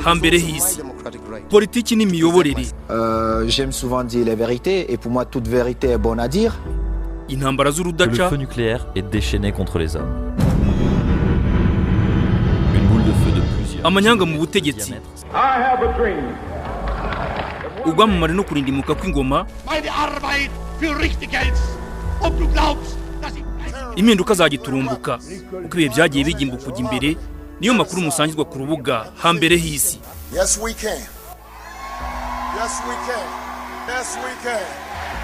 hambere hisi politiki n'imiyoborere. J'aime souvent dire les vérités et pour moi toute vérité est bonne à dire. Intambara z'urudaca. Le feu nucléaire est déchaîné contre les hommes. Une boule de feu de plusieurs. Amanyanga mu butegetsi. Ugwamamare no kurindimuka kw'ingoma. Impinduka zagiturumbuka uko ibihe byagiye bigimbuka kujya imbere niyo makuru musangizwa ku rubuga hambere hisi. Yes we can. Yes we can. Yes we can.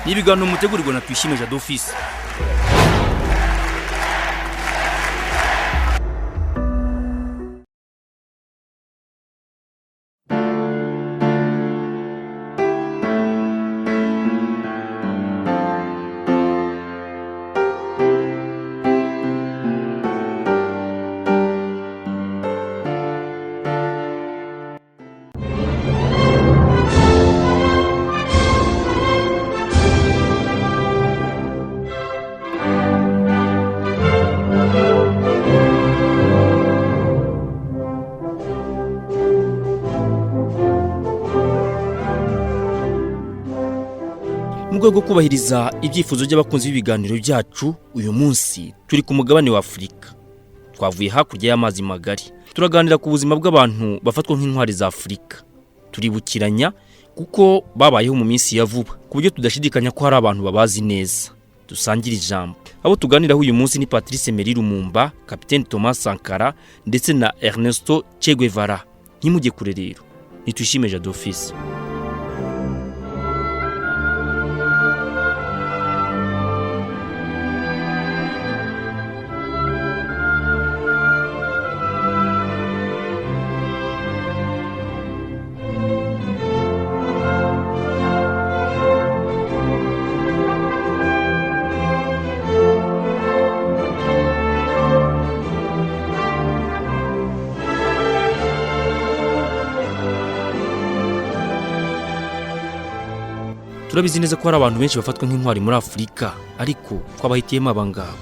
N'ibiganiro mutegurirwa na Tuyishime Jado Office. Mu rwego rwo kubahiriza ibyifuzo by'abakunzi b'ibiganiro byacu, uyu munsi turi ku mugabane wa Afurika. Twavuye hakurya y'amazi magari. Turaganira ku buzima bw'abantu bafatwa nk'intwari za Afurika. Turibukiranya kuko babayeho mu minsi ya vuba, ku buryo tudashidikanya ko hari abantu babazi neza. Dusangira ijambo. Abo tuganiraho uyu munsi ni Patrice Emery Lumumba, Kapiteni Thomas Sankara ndetse na Ernesto Che Guevara. Ntimujye kure rero. Ni Tuyishime Jado Office. Turabizi neza ko hari abantu benshi bafatwa nk'intwari muri Afurika, ariko twabahitiyemo abangabo.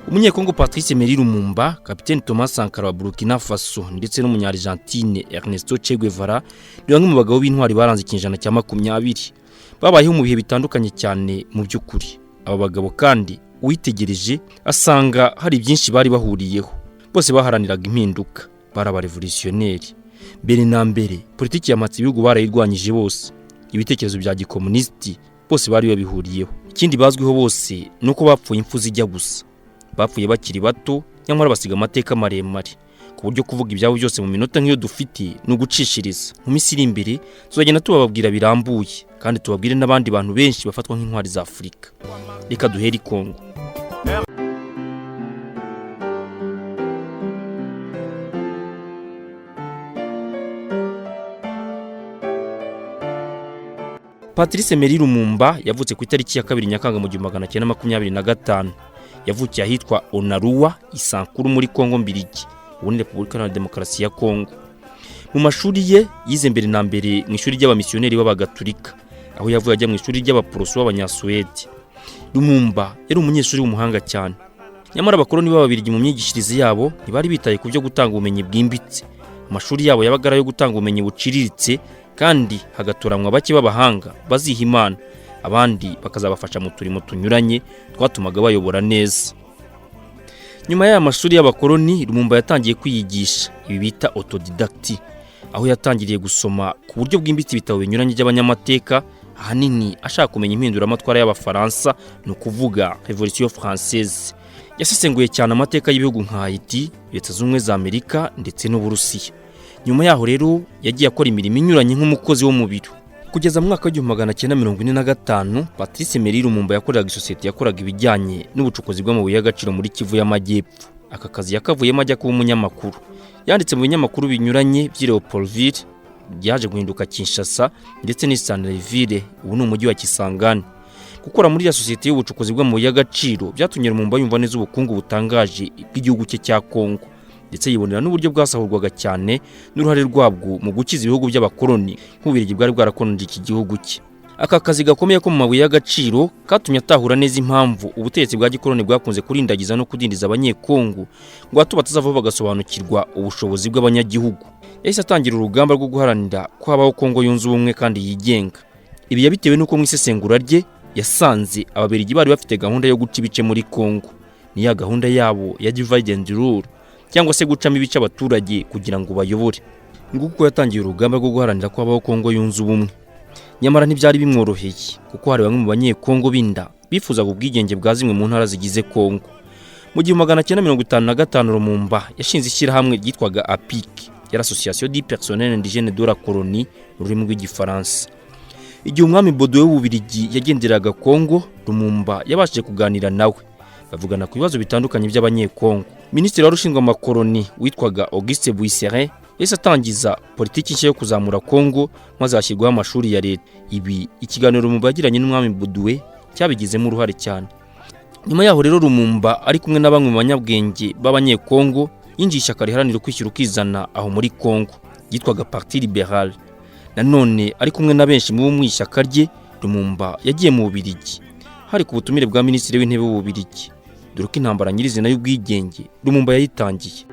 Umunyekongo Patrice Emery Lumumba, Kapiteni Thomas Sankara wa Burkina Faso ndetse n'umunya-Argentine Ernesto Che Guevara ni bamwe mu bagabo b'intwari baranze ikinjana cya 20. Babayeho mu bihe bitandukanye cyane mu by'ukuri. Aba bagabo kandi uwitegereje asanga hari byinshi bari bahuriyeho. Bose baharaniraga impinduka, baraba revolutionnaire. Mbere na mbere, politiki y'amatsi ibihugu barayirwanyije bose. Ibitekerezo bya gikomunisti bose bari babihuriyeho. Ikindi bazwiho bose nuko bapfuye impfu zijya gusa. Bapfuye bakiri bato, nyamara basiga amateka maremare, ku buryo kuvuga ibyabo byose mu minota nk'iyo dufite no gucishiriza. Mu minsi iri imbere tuzagenda tubabwira birambuye, kandi tubabwire n'abandi bantu benshi bafatwa nk'intwari za Afurika. Reka duhere Kongo. Patrice Emery Lumumba yavutse ku itariki ya 2 Nyakanga mu 1925. Yavukiye ahitwa Onaruwa Isankuru muri Kongo Mbirigi, ubu ni Repubulika Iharanira Demokarasi ya Kongo. Mu mashuri ye yize mbere na mbere mu ishuri ry'abamisiyoneri b'abagatulika, aho yavuye ajya mu ishuri ry'abaporoso b'abanyasuwede. Lumumba yari umunyeshuri w'umuhanga cyane. Nyamara abakoloni b'ababirigi mu myigishirize yabo ntibari bitaye ku byo gutanga ubumenyi bwimbitse. Amashuri yabo yabagara yo gutanga ubumenyi buciriritse, kandi hagatoranwa bake b'abahanga baziha Imana, abandi bakazabafasha mu turimo tunyuranye twatumaga bayobora neza. Nyuma y'aya mashuri y'abakoloni, Lumumba yatangiye kwiyigisha, ibi bita autodidacte, aho yatangiriye gusoma ku buryo bwimbitse ibitabo binyuranye by'abanyamateka, ahanini ashaka kumenya impinduramatwara y'Abafaransa, no kuvuga Revolution Française. Yasesenguye cyane amateka y'ibihugu nka Haiti, Leta Zunze Ubumwe za Amerika ndetse n'Uburusiya. Nyuma yaho rero yagiye akora imirimo inyuranye nk'umukozi wo mu biro. Kugeza mu mwaka wa 1945, Patrice Emery Lumumba yakoreraga isosiyete yakoraga ibijyanye n'ubucukuzi bw'amabuye y'agaciro muri Kivu y'Amajyepfo. Aka kazi yakavuyemo ajya kuba umunyamakuru. Yanditse mu binyamakuru binyuranye by'i Leopoldville, byaje guhinduka Kinshasa ndetse n'Istanleyville, ubu ni umujyi wa Kisangani. Gukora muri ya sosiyete y'ubucukuzi bw'amabuye y'agaciro byatumye Lumumba yumva neza ubukungu butangaje bw'igihugu cye cya Kongo, ndetse yibonera n'uburyo bwasahurwaga cyane n'uruhare rwabwo mu gukiza ibihugu by'abakoloni nk'ubirigi bwari bwarakonje iki gihugu cye. aka kazi gakomeye ko mu mabuye y'agaciro katumye atahura neza impamvu ubutegetsi bwa gikoloni bwakunze kurindagiza no kudindiza abanyekongo ngo bato batazavaho bagasobanukirwa ubushobozi bw'abanyagihugu. Yahise atangira urugamba rwo guharanira ko habaho Kongo yunze ubumwe kandi yigenga. Ibi yabitewe nuko mu isesengura rye yasanze ababirigi bari bafite gahunda yo guca ibice muri Kongo. Ni ya gahunda yabo ya divide and rule, cyangwa se gucamo ibice abaturage kugira ngo bayobore. Nguko yatangiye urugamba rwo guharanira ko habaho Kongo yunze ubumwe. Nyamara ntibyari bimworoheye kuko hari bamwe mu banyekongo binda bifuzaga ubwigenge bwa zimwe mu ntara zigize Kongo. Mu 1955 Lumumba yashinze ishyirahamwe ryitwaga APIC, yari Association des Personnels Indigènes de la Colonie mu rurimi rw'igifaransa. Igihe umwami Baudouin w'Ububirigi yagenderaga Kongo, Lumumba yabashije kuganira nawe bavugana ku bibazo bitandukanye by'abanyekongo. Minisitiri wari ushinzwe amakoloni witwaga Auguste Buisserin yahise atangiza politiki nshya yo kuzamura Kongo maze hashyirwaho amashuri ya leta. Ibi ikiganiro Lumumba yagiranye n'umwami Baudouin cyabigizemo uruhare cyane. Nyuma yaho rero Lumumba ari kumwe na bamwe mu banyabwenge b'abanyekongo yinjiye ishyaka riharanira kwishyura ukizana aho muri Kongo yitwaga Parti Libéral. Nanone ari kumwe na benshi mu ishyaka rye, Lumumba yagiye mu Bubiligi hari ku butumire bwa minisitiri w'intebe w'Ububiligi. Dore ko intambara nyirizina y'ubwigenge Lumumba yayitangiye.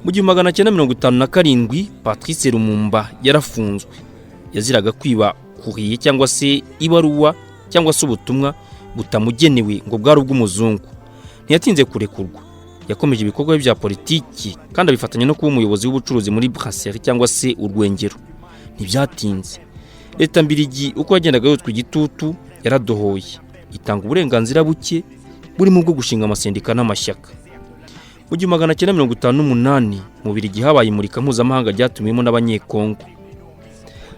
Mu 1957 Patrice Lumumba yarafunzwe. Yaziraga kwiba kuriye cyangwa se ibaruwa cyangwa se ubutumwa butamugenewe ngo bwari ubw'umuzungu. Ntiyatinze kurekurwa. Yakomeje ibikorwa bya politiki kandi abifatanya no kuba umuyobozi w'ubucuruzi muri brasserie cyangwa se urwengero. Ntibyatinze. Leta mbirigi uko yagendaga yotwa igitutu yaradohoye. Itanga uburenganzira buke burimo bwo gushinga amasendika n'amashyaka. Mu 1958 mu Bubiligi habaye imurika mpuzamahanga ryatumiyemo n'abanyekongo.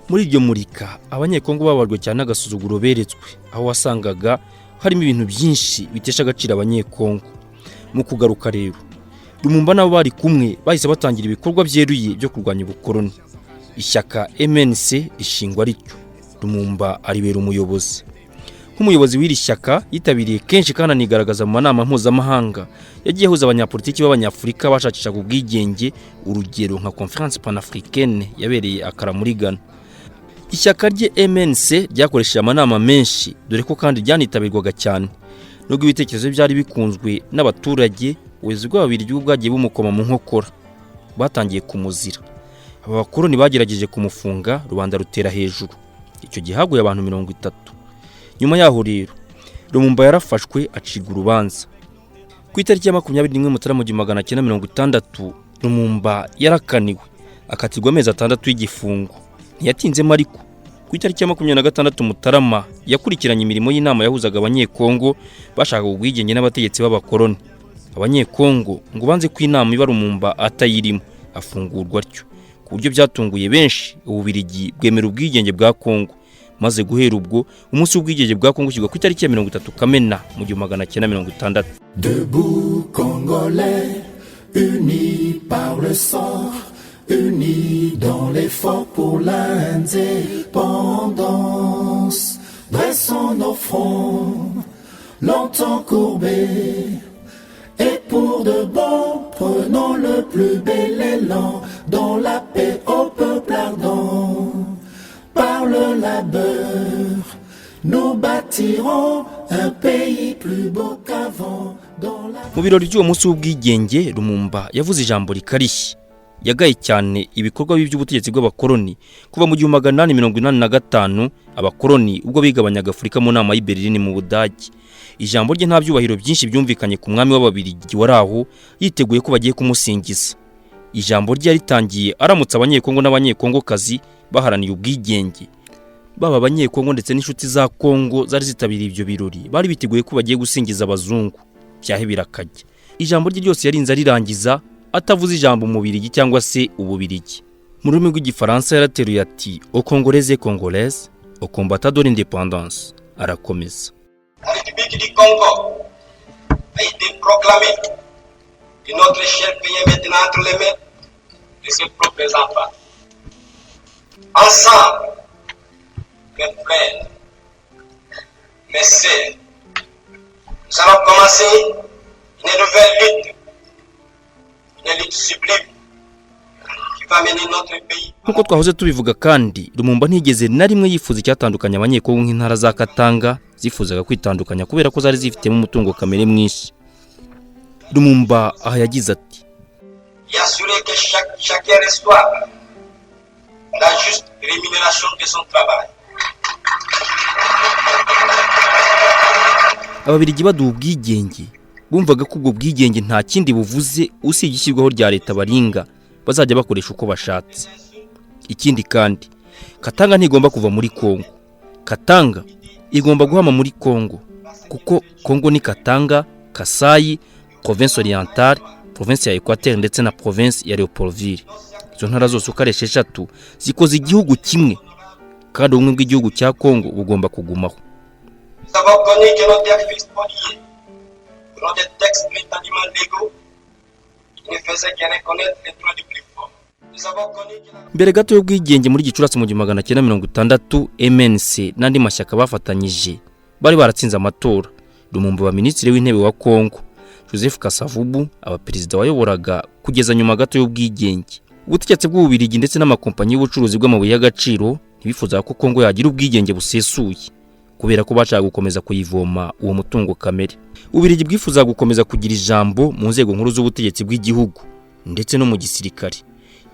Muri iryo murika abanyekongo babarwe cyane agasuzuguro beretswe, aho wasangaga harimo ibintu byinshi bitesha agaciro abanyekongo. Mu kugaruka rero Lumumba nabo bari kumwe bahise batangira ibikorwa byeruye byo kurwanya ubukoloni. Ishyaka MNC rishingwa rityo. Lumumba aribera umuyobozi. Nk'umuyobozi w'iri shyaka yitabiriye kenshi kandi anigaragaza mu manama mpuzamahanga yagiye huza abanyapolitiki b'abanyafurika bashakishaga ubwigenge, urugero nka Conference Panafricaine yabereye Accra muri Ghana. Ishyaka rye MNC ryakoresheje amanama menshi, dore ko kandi ryanitabirwaga cyane. Nubwo ibitekerezo byari bikunzwe n'abaturage, ubuyobozi bw'Ababiligi bwagiye bumukoma mu nkokora. Batangiye kumuzira. Aba bakoloni bagerageje kumufunga, rubanda rutera hejuru. Icyo gihe haguye abantu 30. Nyuma yaho rero Lumumba yarafashwe acibwa urubanza. Ku itariki ya 21 Mutarama 1960 Lumumba yarakaniwe akatirwa amezi 6 y'igifungo. Ntiyatinze mariko. Ku itariki ya 26 Mutarama yakurikiranye imirimo y'inama yahuzaga abanyekongo bashaka ubwigenge n'abategetsi b'abakoloni. Abanyekongo ngo banze ku inama iba Lumumba atayirimo, afungurwa atyo. Ku buryo byatunguye benshi, Ububiligi bwemera ubwigenge bwa Kongo. Maze guhera ubwo umunsi w'ubwigenge bwa Kongo kigwa ku itariki ya 30 Kamena mu 1960. Debout Congolais, unis par le sang, unis dans l'effort pour l'indépendance. Dressons nos fronts, longtemps courbés, et pour de bon, prenons le plus bel élan, dans la paix au peuple ardent. Par le labeur, nous bâtirons un pays plus beau qu'avant. Mu birori by'uwo munsi w'ubwigenge Lumumba yavuze ijambo rikarishye. Yagaye cyane ibikorwa by'ubutegetsi bw'abakoloni kuva mu 1885 abakoloni ubwo bigabanyaga Afurika mu nama y'i Berlin mu Budage. Ijambo rye nta byubahiro byinshi byumvikanye ku mwami w'Ababiligi waraho, yiteguye ko bagiye kumusingiza. Ijambo rye ritangiye aramutse abanyekongo n'abanyekongokazi baharaniye ubwigenge. Baba abanyekongo ndetse n'inshuti za Kongo zari zitabiriye ibyo birori bari biteguye ko bagiye gusingiza abazungu. Byahe birakajya. Ijambo rye ryose yarinze arirangiza atavuze ijambo mu Bubiligi cyangwa se Ububiligi. Mu rurimi rw'igifaransa yarateruye ati "Aux Congolais et Congolaises, aux combattants de l'indépendance." Arakomeza. La République du Congo a été proclamée et notre cher pays est maintenant entre les mains de ses propres enfants. Ensemble, mes frères, mes sœurs, nous allons commencer une nouvelle lutte, une lutte sublime qui va mener notre pays. Nkuko twahoze tubivuga kandi Lumumba ntigeze na rimwe yifuza icyatandukanya abanyekongo nk'intara za Katanga zifuzaga kwitandukanya kubera ko zari zifitemo umutungo kamere mwinshi. Lumumba aha yagize ati: Et assurer que chacun reçoive la juste rémunération de son travail. Ababiligi baduha ubwigenge bumvaga ko ubwo bwigenge nta kindi buvuze usibye ishyirwaho rya leta baringa bazajya bakoresha uko bashatse. Ikindi kandi Katanga ntigomba kuva muri Kongo. Katanga igomba guhama muri Kongo kuko Kongo ni Katanga, Kasai, Province Orientale, Province ya Equateur ndetse na Province ya Leopoldville. Izo ntara zose uko ari 6 zikoze igihugu kimwe kandi ubumwe bw'igihugu cya Kongo bugomba kugumaho. Nous avons connu que nos terres furent spoliées selon des textes prétendument légaux qui ne faisaient que reconnaître les droits du plus fort. Nous avons connu que Mbere gato y'ubwigenge muri Gicurasi mu 1960 MNC n'andi mashyaka bafatanyije bari baratsinze amatora. Lumumba wa ministre w'intebe wa Kongo Joseph Kasavubu abaperezida wayoboraga kugeza nyuma gato y'ubwigenge. Ubutegetsi bw'ububirigi ndetse n'amakompanyi y'ubucuruzi bw'amabuye y'agaciro ntibifuza ko Kongo yagira ubwigenge busesuye kubera ko bashaka gukomeza kuyivoma uwo mutungo kamere. Ububirigi bwifuza gukomeza kugira ijambo mu nzego nkuru z'ubutegetsi bw'igihugu ndetse no mu gisirikare.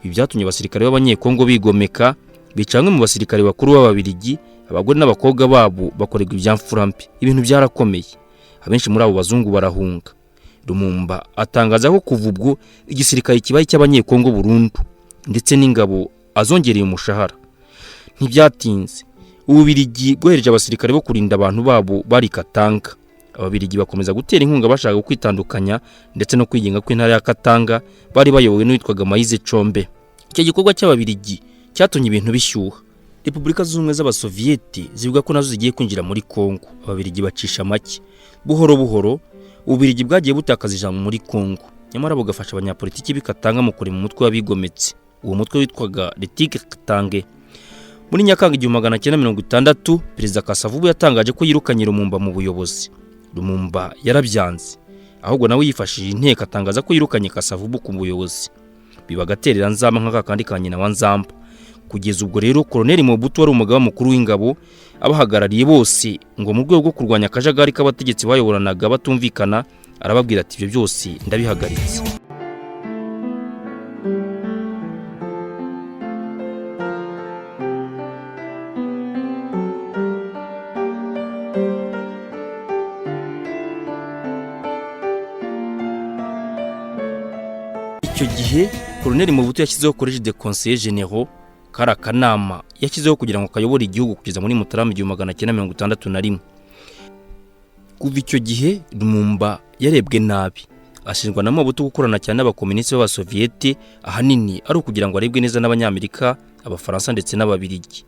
Ibi byatumye abasirikare b'abanyekongo bigomeka, bicamwe mu basirikare bakuru b'ababirigi, abagore n'abakobwa babo bakorerwa ibyamfurampi. Ibintu byarakomeye. Abenshi muri abo bazungu barahunga. Lumumba atangaza ko kuva ubwo igisirikare kibaye cy'abanyekongo burundu ndetse n'ingabo azongereye umushahara. Ntibyatinze Ububirigi bwohereje abasirikare bo kurinda abantu babo bari Katanga. Ababirigi bakomeza gutera inkunga bashaka kwitandukanya ndetse no kwigenga kw'intara ya Katanga bari bayobowe n'uwitwaga Moise Chombe. Icyo gikorwa cy'ababirigi cyatumye ibintu bishyuha. Repubulika z'Ubumwe z'Abasovieti zivuga ko nazo zigiye kwinjira muri Kongo. Ababirigi bacisha make. Buhoro buhoro Ububirigi bwagiye butakaza ijambo muri Kongo. Nyamara bugafasha abanyapolitiki b'Ikatanga mu kurema umutwe w'abigometse. Uwo mutwe witwaga Le Tigre Katange. Muri Nyakanga 1960 Perezida Kasavubu yatangaje ko yirukanye Lumumba mu buyobozi. Lumumba yarabyanze. Ahubwo nawe yifashije inteko atangaza ko yirukanye Kasavubu ku buyobozi. Bibagaterera nzamba nk'aka kandi ka nyina wa Nzamba. Kugeza ubwo rero Colonel Mobutu wari umugaba mukuru w'ingabo abahagarariye bose ngo mu rwego rwo kurwanya akajagari k'abategetsi bayoboranaga batumvikana arababwira ati ibyo byose ndabihagaritse. Icyo gihe Colonel Mobutu yashyizeho Collège des Conseillers Généraux kara kanama yashyizeho kugira ngo kayobore igihugu kugeza muri Mutarama 1961. Kuva icyo gihe Lumumba yarebwe nabi. Ashinjwa na Mobutu gukorana cyane n'abakomuniste b'Abasovieti ahanini ari ukugira ngo arebwe neza n'Abanyamerika, Abafaransa ndetse n'Ababirigi.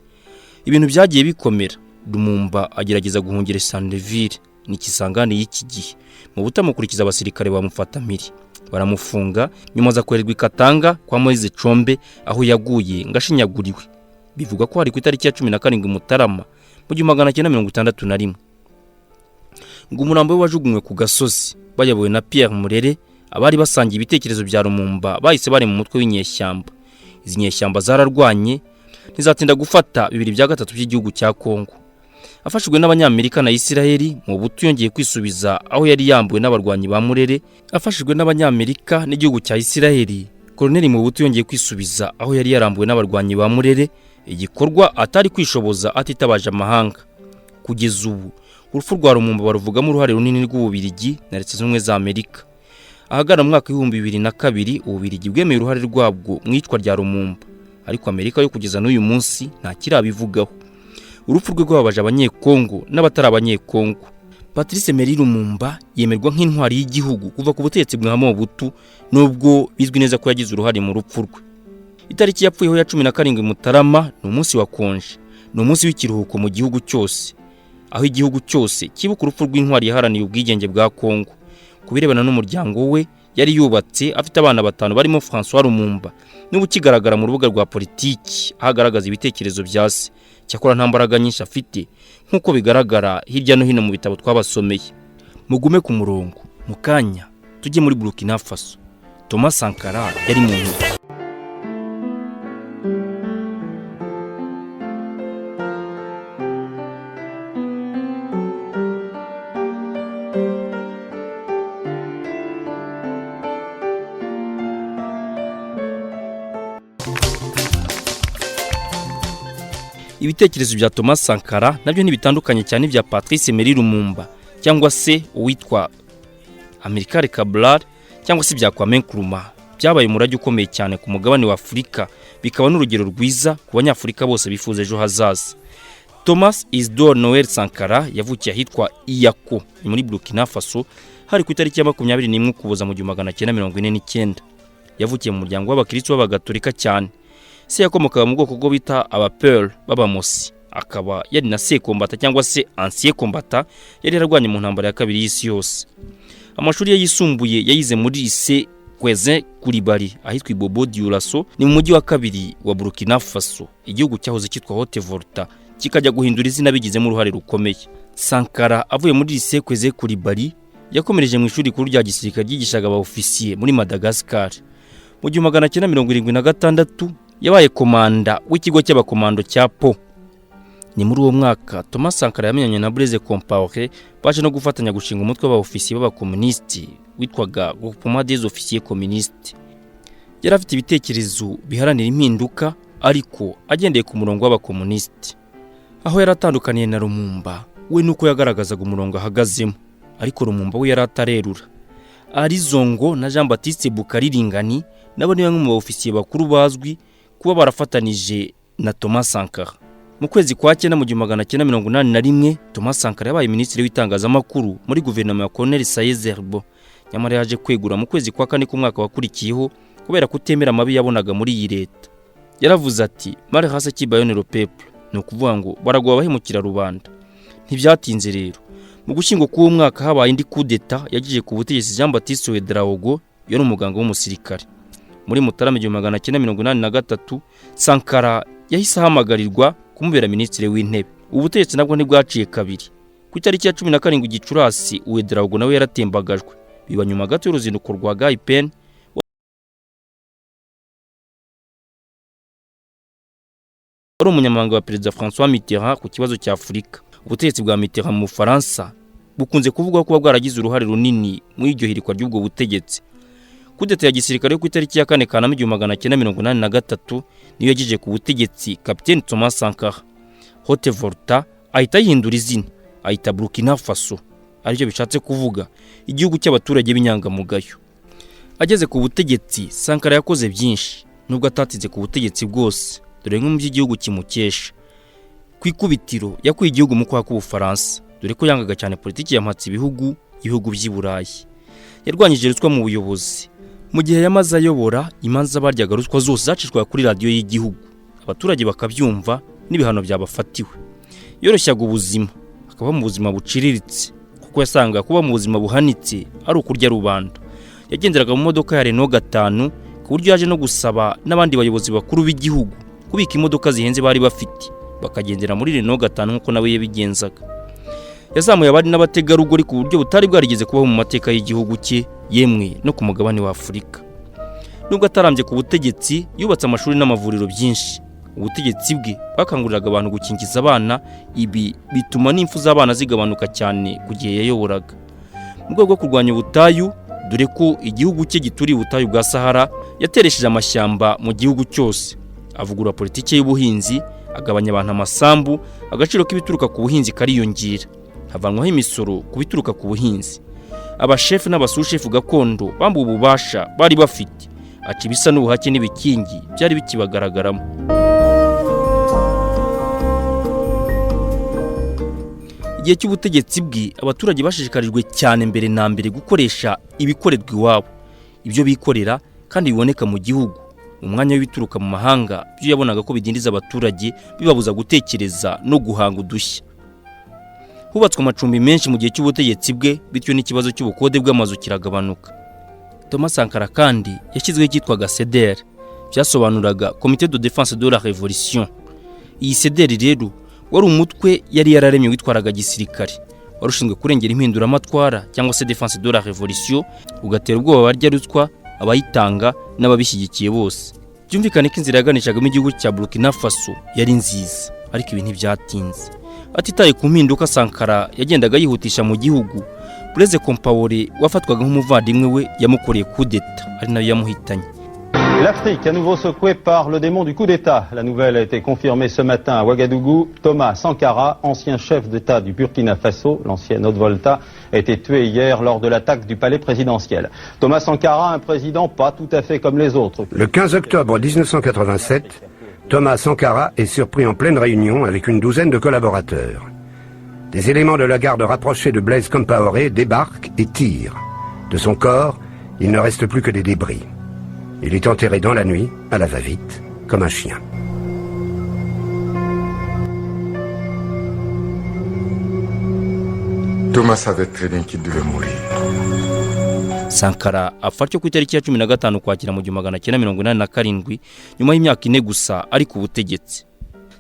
Ibintu byagiye bikomera. Lumumba agerageza guhungira Sandeville ni Kisangani y'iki gihe. Mobutu amukurikiza abasirikare bamufata mpiri. Baramufunga nyuma za kwererwa Ikatanga kwa Moise Chombe aho yaguye ngashinyaguriwe. Bivuga ko hari ku itariki ya 17 Mutarama mu 1961. Ngo umurambo we wajugunywe ku gasozi bayabowe na Pierre Murere abari basangiye ibitekerezo bya Lumumba bahise bari mu mutwe w'inyeshyamba. Izi nyeshyamba zararwanye ntizatinda gufata 2/3 by'igihugu cya Kongo. Afashijwe n'Abanyamerika na Isiraheli, Mobutu yongeye kwisubiza aho yari yambuwe n'abarwanyi ba Murere. Afashijwe n'Abanyamerika n'igihugu cya Isiraheli, Colonel Mobutu yongeye kwisubiza aho yari yarambuwe n'abarwanyi ba Murere, igikorwa atari kwishoboza atitabaje amahanga. Kugeza ubu urupfu rwa Lumumba baruvugamo uruhare runini rw'Ububirigi na Leta Zunze Ubumwe za Amerika. Ahagana mu mwaka 2002 Ububirigi bwemeye uruhare rwabwo mu iyicwa rya Lumumba, ariko Amerika yo kugeza n'uyu munsi nta kirabivugaho. Urupfu rwe rwabaje abanyekongo n'abatari abanyekongo. Patrice Emery Lumumba yemerwa nk'intwari y'igihugu kuva ku butegetsi bwa Mobutu nubwo bizwi neza ko yagize uruhare mu rupfu rwe. Itariki yapfuyeho ya 17 Mutarama ni umunsi wa konje, ni umunsi w'ikiruhuko mu gihugu cyose, aho igihugu cyose kibuka urupfu rw'intwari yaharaniye ubwigenge bwa Kongo. Kubirebana n'umuryango we yari yubatse afite abana 5 barimo François Lumumba n'ubu kigaragara mu rubuga rwa politiki ahagaragaza ibitekerezo bya se. Cyakora nta mbaraga nyinshi afite nkuko bigaragara hirya no hino mu bitabo twabasomeye. Mugume ku murongo, mukanya tujye muri Burkina Faso. Thomas Sankara yari muntu Ibitekerezo bya Thomas Sankara nabyo ntibitandukanye cyane bya Patrice Emery Lumumba cyangwa se uwitwa Amilcar Cabral cyangwa se bya Kwame Nkrumah. Byabaye umurage ukomeye cyane ku mugabane wa Afurika, bikaba n'urugero rwiza ku banyafurika bose bifuza ejo hazaza. Thomas Isidore Noel Sankara yavukiye ahitwa Iyako muri Burkina Faso hari ku itariki ya 21 Ukuboza mu 1949. Yavukiye mu muryango w'abakristo b'abagatolika cyane. Se yakomokaga mu bwoko bwo bita abapeul b'abamosi, akaba yari na sekombata cyangwa se ancien combattant, yari yararwanye mu ntambara ya kabiri y'isi yose. Amashuri ye yisumbuye yayize muri lycée Kweze Kulibali ahitwa Ibobo Dioulasso, ni mu mujyi wa kabiri wa Burkina Faso, igihugu cyahoze cyitwa Haute-Volta kikajya guhindura izina bigizemo uruhare rukomeye. Sankara avuye muri lycée Kweze Kulibali yakomereje mu ishuri rikuru rya gisirikare ryigishaga abaofisiye muri Madagascar. Mu 1976 yabaye komanda w'ikigo cy'abakomando cya Po. Ni muri uwo mwaka Thomas Sankara yamenyanye na Blaise Compaoré, baje no gufatanya gushinga umutwe w'abaofisiye b'abakomunisti witwaga Groupement des Officiers Communistes. Yari afite ibitekerezo biharanira impinduka ariko agendeye ku murongo w'abakomunisti. Aho yaratandukaniye na Lumumba, we nuko yagaragazaga umurongo ahagazemo, ariko Lumumba we yaratarerura. Ari Zongo na Jean Baptiste Bukari Lingani nabo ni bamwe mu baofisiye bakuru bazwi kuba barafatanije na Thomas Sankara. Mu kwezi kwa 9 mu 1981 Thomas Sankara yabaye minisitiri w'itangazamakuru muri guverinoma ya Colonel Saye Zerbo. Nyamara yaje kwegura mu kwezi kwa 4 k'umwaka wakurikiyeho kubera kutemera amabi yabonaga muri iyi leta. Yaravuze ati mare hase kibayone le peuple, no kuvuga ngo baragwa bahemukira rubanda. Ntibyatinze rero, mu gushyingo k'uwo mwaka habaye indi coup d'etat yagije ku butegetsi Jean Baptiste Ouedraogo, yari umuganga w'umusirikare. Muri Mutarama 1983 Sankara yahise ahamagarirwa kumubera minisitiri w'intebe. Ubutegetsi nabwo ntibwaciye kabiri. Ku itariki ya 17 Gicurasi Ouedraogo nawe yaratembagajwe. Biba nyuma gato y'uruzinduko rwa Guy Pen wari umunyamabanga wa Perezida François Mitterrand ku kibazo cya Afurika. Ubutegetsi bwa Mitterrand mu Faransa bukunze kuvuga ko bwaragize uruhare runini mu iryo hirikwa ry'ubwo butegetsi. Kudeta ya gisirikare ku itariki ya 4 Kanama 1983 niyo yagije ku butegetsi Capitaine Thomas Sankara. Haute-Volta ahita yihindura izina, ahita Burkina Faso, aricyo bishatse kuvuga igihugu cy'abaturage b'inyangamugayo. Ageze ku butegetsi Sankara yakoze byinshi, nubwo atatinze ku butegetsi bwose, dore nko mu by'igihugu kimukesha. Ku ikubitiro yakuye igihugu mu kwaka Ubufaransa, dore ko yangaga cyane politiki yampatse ibihugu by'i Burayi. Yarwanyije ruswa mu buyobozi. Mu gihe yamaze ayobora, imanza baryaga ruswa zose zacishwaga kuri radio y'igihugu, abaturage bakabyumva n'ibihano byabafatiwe. Yoroshyaga ubuzima, akaba mu buzima buciriritse, kuko yasanga kuba mu buzima buhanitse ari ukurya rubanda. Yagenderaga mu modoka ya Renault 5 ku buryo yaje no gusaba n'abandi bayobozi bakuru b'igihugu kubika imodoka zihenze bari bafite, bakagendera muri Renault 5 nkuko nawe yabigenzaga. Yazamuye abandi n'abategarugori ku buryo butari bwarigeze kubaho mu mateka y'igihugu cye, yemwe no ku mugabane wa Afurika. Nubwo atarambye ku butegetsi, yubatse amashuri n'amavuriro byinshi. Ubutegetsi bwe bakanguriraga abantu gukingiza abana, ibi bituma n'imfu z'abana zigabanuka cyane ku gihe yayoboraga. Mu rwego rwo kurwanya ubutayu, dore ko igihugu cye gituriye ubutayu bwa Sahara, yateresheje amashyamba mu gihugu cyose. Avugura politiki y'ubuhinzi, agabanya abantu amasambu, agaciro k'ibituruka ku buhinzi kariyongera. Havanwaho imisoro ku bituruka ku buhinzi. Abashefu n'abasushefu gakondo bambuwe ububasha bari bafite, aca ibisa n'ubuhake n'ibikingi byari bikibagaragaramo. Igihe cy'ubutegetsi bwe, abaturage bashishikarijwe cyane mbere na mbere gukoresha ibikorerwa iwabo, ibyo bikorera kandi biboneka mu gihugu. Umwanya w'ibituruka mu mahanga byo yabonaga ko bidindiza abaturage, bibabuza gutekereza no guhanga udushya. Hubatswe amacumbi menshi mu gihe cy'ubutegetsi bwe, bityo n'ikibazo cy'ubukode bw'amazu kiragabanuka. Thomas Sankara kandi yashyizweho icyitwaga CDR, byasobanuraga Comité de Défense de la Révolution. Iyi CDR rero wari umutwe yari yararemye witwaraga gisirikare, warushinzwe kurengera impinduramatwara cyangwa se défense de la révolution, ugatera ubwoba barya ruswa abayitanga n'ababishyigikiye bose. Byumvikane ko inzira yaganishaga mu gihugu cya Burkina Faso yari nziza, ariko ibintu byatinze. Atitaye ku mpinduka Sankara yagendaga yihutisha mu gihugu, Blaise Compaoré wafatwaga nk'umuvandimwe we yamukoreye coup d'état ari nayo yamuhitanye. L'Afrique, à nouveau secouée par le démon du coup d'État. La nouvelle a été confirmée ce matin à Ouagadougou. Thomas Sankara, ancien chef d'État du Burkina Faso, l'ancienne Haute-Volta, a été tué hier lors de l'attaque du palais présidentiel. Thomas Sankara, un président pas tout à fait comme les autres. Le 15 octobre 1987, Thomas Sankara est surpris en pleine réunion avec une douzaine de collaborateurs. Des éléments de la garde rapprochés de Blaise Compaoré débarquent et tirent. De son corps, il ne reste plus que des débris. Il est enterré dans la nuit, à la va-vite, comme un chien. Thomas savait très bien qu'il devait mourir. Sankara afatwa ku itariki ya 15 Ukwakira mu 1987 nyuma y'imyaka 4 gusa ari ku butegetsi.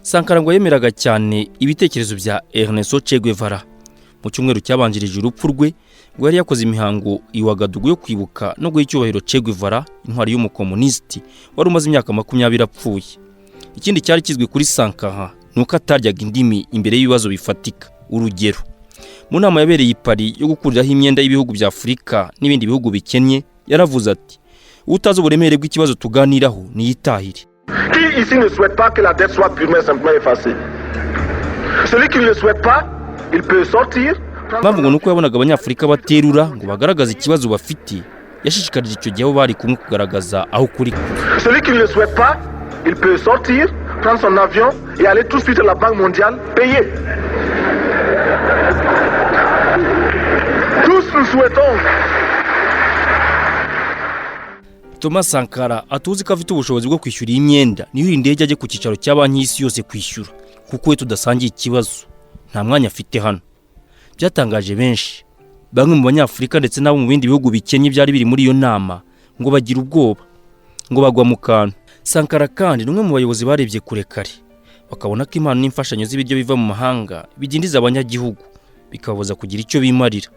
Sankara ngo yemeraga cyane ibitekerezo bya Ernesto Che Guevara. Mu cyumweru cyabanjirije urupfu rwe ngo yari yakoze imihango i Ouagadougou yo kwibuka no guha icyubahiro Che Guevara, intwari y'umukomunisti wari umaze imyaka 20 apfuye. Ikindi cyari kizwi kuri Sankara nuko ataryaga indimi imbere y'ibibazo bifatika. Urugero, mu nama yabereye i Paris yo gukuriraho imyenda y'ibihugu bya Afurika n'ibindi bihugu bikennye, yaravuze ati utazi uburemere bw'ikibazo tuganiraho niyitahire. Qui ici ne souhaite pas que la dette soit purement simplement effacée? Celui qui ne le souhaite pas, il peut sortir. Mpamvu ngo nuko yabonaga abanyafurika baterura ngo bagaragaza ikibazo bafite, yashishikarije icyo gihe aho bari kumwe kugaragaza aho kuri. Celui qui ne le souhaite pas, il peut sortir, prendre son avion et aller tout de suite à la Banque mondiale payer. Tous nous souhaitons. Thomas Sankara atuzi ko afite ubushobozi bwo kwishyura imyenda niyo indege ajye ku cyicaro cya banki y'isi yose kwishyura, kuko we tudasangiye ikibazo nta mwanya afite hano. Byatangaje benshi, bamwe mu banyafurika ndetse nabo mu bindi bihugu bikennye byari biri muri iyo nama ngo bagira ubwoba, ngo bagwa mu kantu. Sankara kandi numwe mu bayobozi barebye kure kare, bakabona ko impano n'imfashanyo z'ibiryo biva mu mahanga bidindiza abanyagihugu, bikababuza kugira icyo bimarira.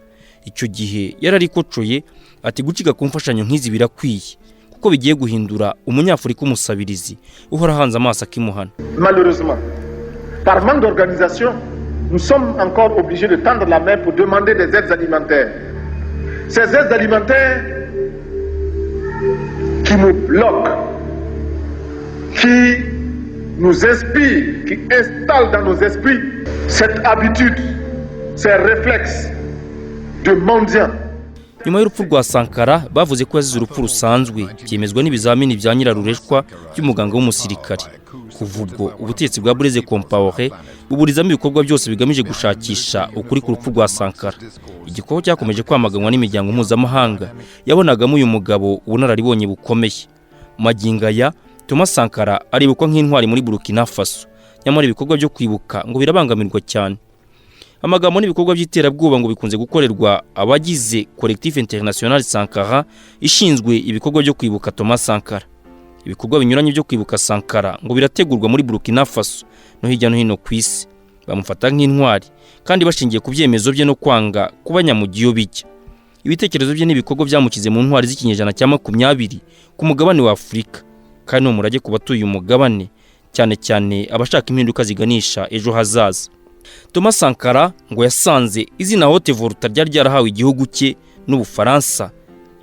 Icyo gihe yararikocoye ati guciga ku mfashanyo nk'izi birakwiye, kuko bigiye guhindura umunyafurika umusabirizi uhora hanze amaso akimuhana. Malheureusement, par manque d'organisation, nous sommes encore obligés de tendre la main pour demander des aides alimentaires. Ces aides alimentaires qui nous bloquent, qui nous inspirent, qui installent dans nos esprits cette habitude, ces réflexes de mendiant. Nyuma y'urupfu rwa Sankara bavuze ko yazize urupfu rusanzwe, byemezwa n'ibizamini bya nyirarureshwa by'umuganga w'umusirikare. Kuva ubwo ubutegetsi bwa Blaise Compaoré buburizamo ibikorwa byose bigamije gushakisha ukuri ku rupfu rwa Sankara. Igikorwa cyakomeje kwamaganwa n'imiryango mpuzamahanga yabonagamo uyu mugabo ubunararibonye bukomeye. Maginga ya Thomas Sankara aribukwa nk'intwari muri Burkina Faso, nyamara ibikorwa byo kwibuka ngo birabangamirwa cyane. Amagambo n'ibikorwa by'iterabwoba ngo bikunze gukorerwa abagize Collectif International Sankara ishinzwe ibikorwa byo kwibuka Thomas Sankara. Ibikorwa binyuranye byo kwibuka Sankara ngo birategurwa muri Burkina Faso no hirya no hino ku isi. Bamufata nk'intwari kandi bashingiye ku byemezo bye no kwanga kubanyamugiyo bijya. Ibitekerezo bye n'ibikorwa byamukize mu ntwari z'ikinyejana cya 20 ku mugabane wa Afurika, kandi no murage ku batuye umugabane, cyane cyane abashaka impinduka ziganisha ejo hazaza. Thomas Sankara ngo yasanze izina Haute-Volta ryari ryarahawe igihugu cye n'Ubufaransa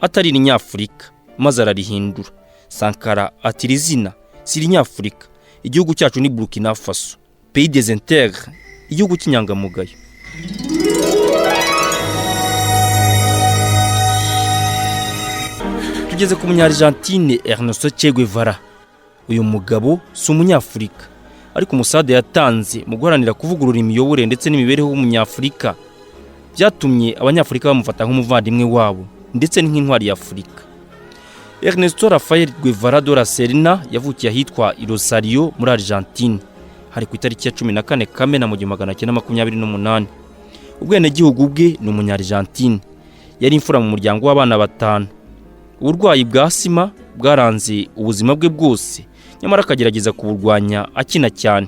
atari irinyafurika, maze ararihindura. Sankara ati izina si irinyafurika, igihugu cyacu ni Burkina Faso, pays des intègres, igihugu cy'inyangamugayo. Tugeze ku munya-Argentine Ernesto Che Guevara. Uyu mugabo si umunyafurika, ariko umusade yatanze mu guharanira kuvugurura imiyoborere ndetse n'imibereho y'umunyafurika byatumye abanyafurika bamufata nk'umuvandimwe wabo ndetse n'intwari y'Afurika. Ernesto Rafael Guevara de la Serna yavukiye ahitwa Rosario muri Argentine hari ku itariki ya 14 Kamena mu 1928. Ubwene gihugu bwe ni umunya-Argentine, yari imfura mu muryango w'abana 5. Uburwayi bwa asima bwaranze ubuzima bwe bwose, nyamara akagerageza kuburwanya akina cyane.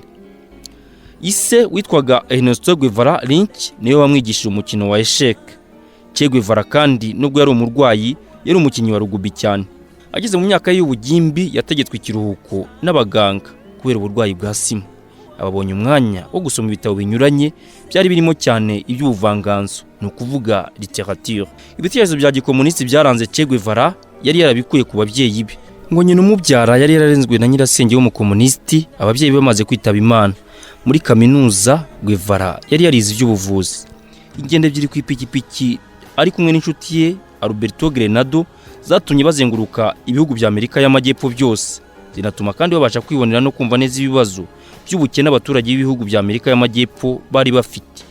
ise witwaga Ernesto Guevara Lynch niwe wamwigishije umukino wa eshek. Che Guevara kandi nubwo yari umurwayi yari umukinnyi wa rugby cyane. Ageze mu myaka y'ubugimbi yategetswe ikiruhuko n'abaganga kubera uburwayi bwa sima. Ababonye umwanya wo gusoma ibitabo binyuranye byari birimo cyane iby'ubuvanganzo, no kuvuga literature. Ibitekerezo bya gikomunisti byaranze Che Guevara yari yarabikuye ku babyeyi be. Ngo nyina umubyara yari yararenzwe na nyirasenge w'umukomunisti, ababyeyi be bamaze kwitaba Imana. Muri kaminuza Guevara yari yarize iby'ubuvuzi. Ingendo ebyiri ku ipikipiki ari kumwe n'inshuti ye Alberto Grenado zatumye bazenguruka ibihugu bya Amerika y'Amajyepfo byose. Zinatuma kandi babasha kwibonera no kumva neza ibibazo by'ubukene abaturage b'ibihugu bya Amerika y'Amajyepfo bari bafite.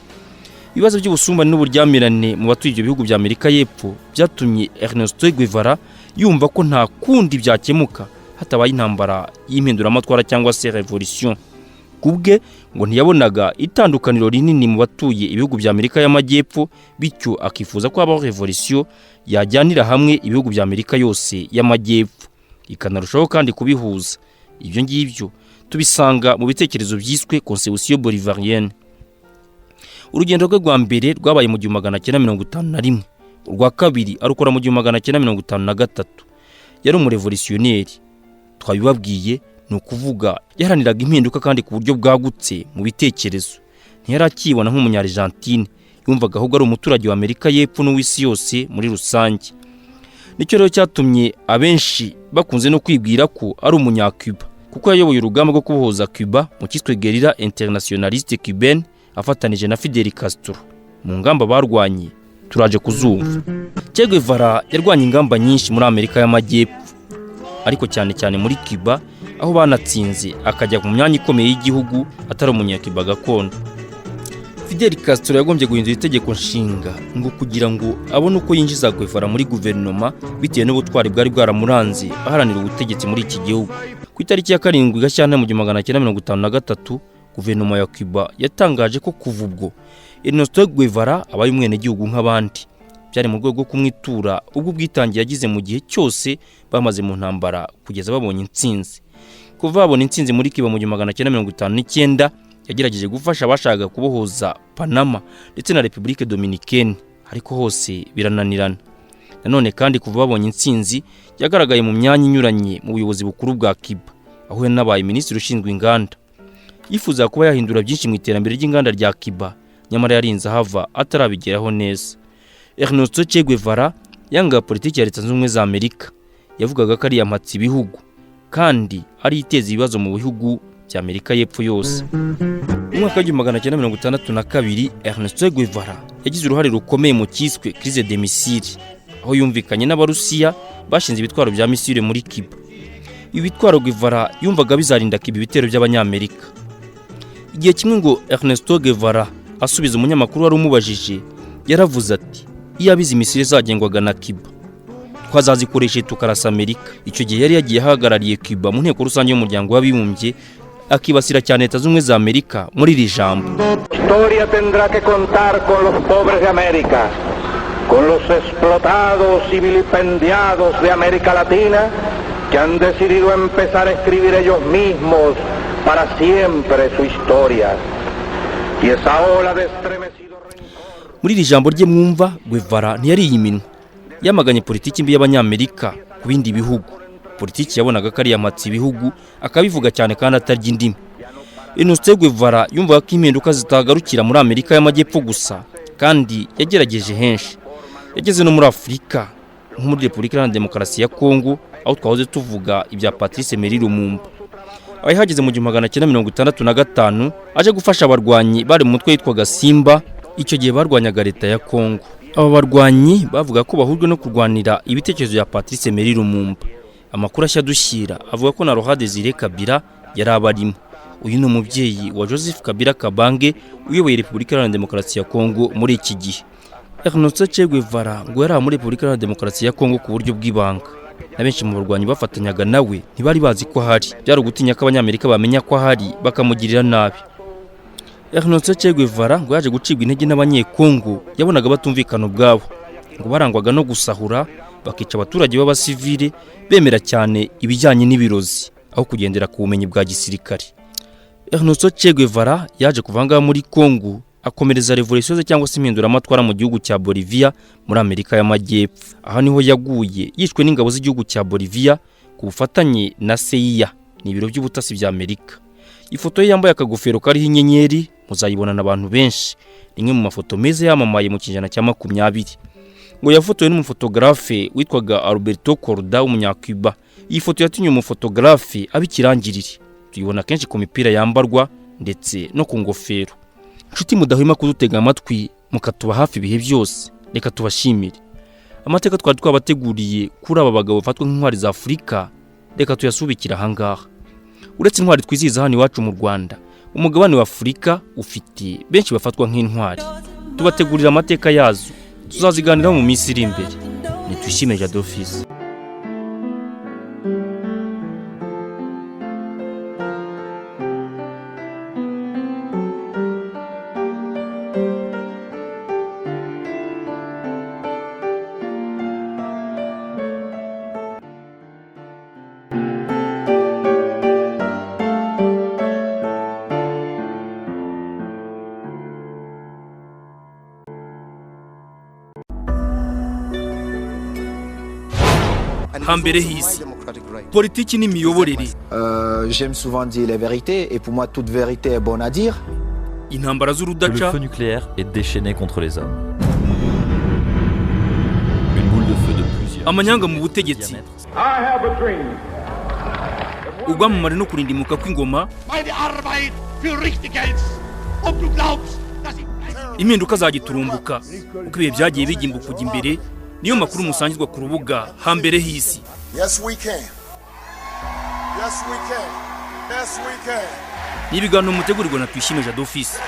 Ibibazo by'ubusumbane n'uburyamirane mu batuye ibyo bihugu bya Amerika y'Epfo byatumye Ernesto Guevara yumva ko nta kundi byakemuka hatabaye intambara y'impinduramatwara cyangwa se revolution. Kubwe ngo ntiyabonaga itandukaniro rinini mu batuye ibihugu bya Amerika y'Amajyepfo, bityo akifuza ko habaho revolution yajyanira hamwe ibihugu bya Amerika yose y'Amajyepfo ikanarushaho kandi kubihuza. Ibyo ngibyo tubisanga mu bitekerezo byiswe Constitution Bolivarienne. Urugendo rwe rwa mbere rwabaye mu 1951, urwa kabiri arukora mu 1953. Yari umurevolutionneri. Twabibabwiye no kuvuga yaharaniraga impinduka kandi ku buryo bwagutse mu bitekerezo. Ntiyarakibona nk'umunyargentine, yumvaga ahubwo ari umuturage wa Amerika y'Epfo n'uw'isi yose muri rusange. Nicyo rero cyatumye abenshi bakunze no kwibwira ko ari umunyacuba, kuko yayoboye urugamba rwo kubohoza Cuba mu cyiswe Guerrilla Internationaliste Cubaine afatanije na Fidel Castro. Mu ngamba barwanye turaje kuzumva. Che Guevara yarwanye ingamba nyinshi muri Amerika y'Amajyepfo, ariko cyane cyane muri Cuba aho banatsinze akajya mu myanya ikomeye y'igihugu atari umunyacuba gakondo. Fidel Castro yagombye guhindura itegeko nshinga ngo kugira ngo abone uko yinjiza Guevara muri guverinoma bitewe n'ubutwari bwari bwaramuranze aharanira ubutegetsi muri iki gihugu. Ku itariki ya 7 Gashyantare mu 1953 guverinoma ya Cuba yatangaje ko kuva ubwo Ernesto Guevara abaye umwene gihugu nk'abandi. Byari mu rwego rwo kumwitura ubwo bwitangiye yagize mu gihe cyose bamaze mu ntambara kugeza babonye intsinzi. Kuva babona intsinzi muri Cuba mu 1959 yagerageje gufasha abashaka kubohoza Panama ndetse na Republique Dominicaine, ariko hose birananirana. Nanone kandi kuva babonye intsinzi yagaragaye mu myanya inyuranye mu buyobozi bukuru bwa Cuba, aho yanabaye minisitiri ushinzwe inganda. Yifuza kuba yahindura byinshi mu iterambere ry'inganda rya Cuba, nyamara yarinze hava atarabigeraho neza. Ernesto Che Guevara yanga politiki ya Leta Zunze Ubumwe za Amerika. Yavugaga ko ari yamatsi ibihugu kandi ari iteza ibibazo mu bihugu bya Amerika y'Epfo yose. Mu mwaka wa 1962 Ernesto Guevara yagize uruhare rukomeye mu cyiswe crise des missiles, aho yumvikanye n'Abarusiya bashinze ibitwaro bya misile muri Cuba. Ibi bitwaro Guevara yumvaga bizarinda Cuba ibitero by'Abanyamerika. Igihe kimwe ngo Ernesto Guevara asubiza umunyamakuru wari umubajije, yaravuze ati iyo abizi misile zagengwaga na Cuba twazazikoreshe tukarasa Amerika. Icyo gihe yari yagiye hagarariye Cuba mu nteko rusange y'umuryango w'abibumbye, akibasira cyane Leta Zunze Ubumwe za Amerika muri iri jambo. Historia tendrá que contar con los pobres de América, con los explotados y vilipendiados de América Latina que han decidido empezar a escribir ellos mismos para siempre su historia. Y esa ola de estremecido. Muri iri jambo rye mwumva Guevara ntiyari yiminwa. Yamaganye politiki mbi y'Abanyamerika ku bindi bihugu. Politiki yabonaga ko ari yamatsi ibihugu, akabivuga cyane kandi atarya indimi. Ernesto Guevara yumvaga ko impinduka zitagarukira muri Amerika y'Amajyepfo gusa, kandi yagerageje henshi. Yageze no muri Afurika, nko muri Repubulika Iharanira Demokarasi ya Kongo, aho twahoze tuvuga ibya Patrice Emery Lumumba. Ayihageze mu 1965 aje gufasha abarwanyi bari mu mutwe witwaga Simba, icyo gihe barwanyaga leta ya Kongo. Aba barwanyi bavuga ko bahujwe no kurwanira ibitekerezo bya Patrice Emery Lumumba. Amakuru ashya dushyira avuga ko na Laurent Désiré Kabila yari abarimo. Uyu ni umubyeyi wa Joseph Kabila Kabange uyoboye Repubulika Iharanira Demokarasi ya Kongo muri iki gihe. Ernesto Che Guevara ngo yari muri Repubulika Iharanira Demokarasi ya Kongo ku buryo bw'ibanga. Na benshi mu barwanyi bafatanyaga nawe ntibari bazi ko hari. Byari ugutinya ko Abanyamerika bamenya ko hari bakamugirira nabi. Ernesto Che Guevara ngo yaje gucibwa intege n'Abanyekongo yabonaga batumvikana ubwabo. Ngo barangwaga no gusahura bakica abaturage b'abasivile bemera cyane ibijyanye n'ibirozi aho kugendera ku bumenyi bwa gisirikare. Ernesto Che Guevara yaje kuvanga muri Kongo akomereza revolution cyangwa se impinduramatwara mu gihugu cya Bolivia muri Amerika y'Amajyepfo. Aha niho yaguye yishwe n'ingabo z'igihugu cya Bolivia ku bufatanye na CIA ni ibiro by'ubutasi bya Amerika. Ifoto ye yambaye akagofero kariho inyenyeri muzayibona n'abantu benshi. Rimwe mu mafoto meza yamamaye mu kinjana cya 20. Ngo yafotowe n'umufotografe witwaga Alberto Corda w'umunyakuba. Iyi foto yatinye umufotografe abikirangirire. Tuyibona kenshi ku mipira yambarwa ndetse no ku ngofero. Nshuti mudahwema kudutega amatwi mukatuba hafi ibihe byose. Reka tubashimire. Amateka twari twabateguriye kuri aba bagabo bafatwa nk'intwari za Afurika. Reka tuyasubikira hangaha. Uretse intwari twizihiza hano iwacu mu Rwanda, umugabane wa Afurika ufite benshi bafatwa nk'intwari. Tubategurira amateka yazo. Tuzaziganira mu minsi iri imbere. Nitwishime Jadofis. Hambere hisi politiki n'imiyoborere. J'aime souvent dire les vérités et pour moi toute vérité est bonne à dire. Intambara z'urudaca. Le feu nucléaire est déchaîné contre les hommes. Une boule de feu de plusieurs. Amanyanga mu butegetsi. Ubwamamare no kurindimuka kw'ingoma. Impinduka zagiturumbuka uko ibihe byagiye bigimbuka kujya imbere. Niyo makuru musangizwa ku rubuga Hambere hisi. Yes, we can. Yes, we can. Yes, we can. Ni ibiganiro mutegurirwa na Twishime Jadofis.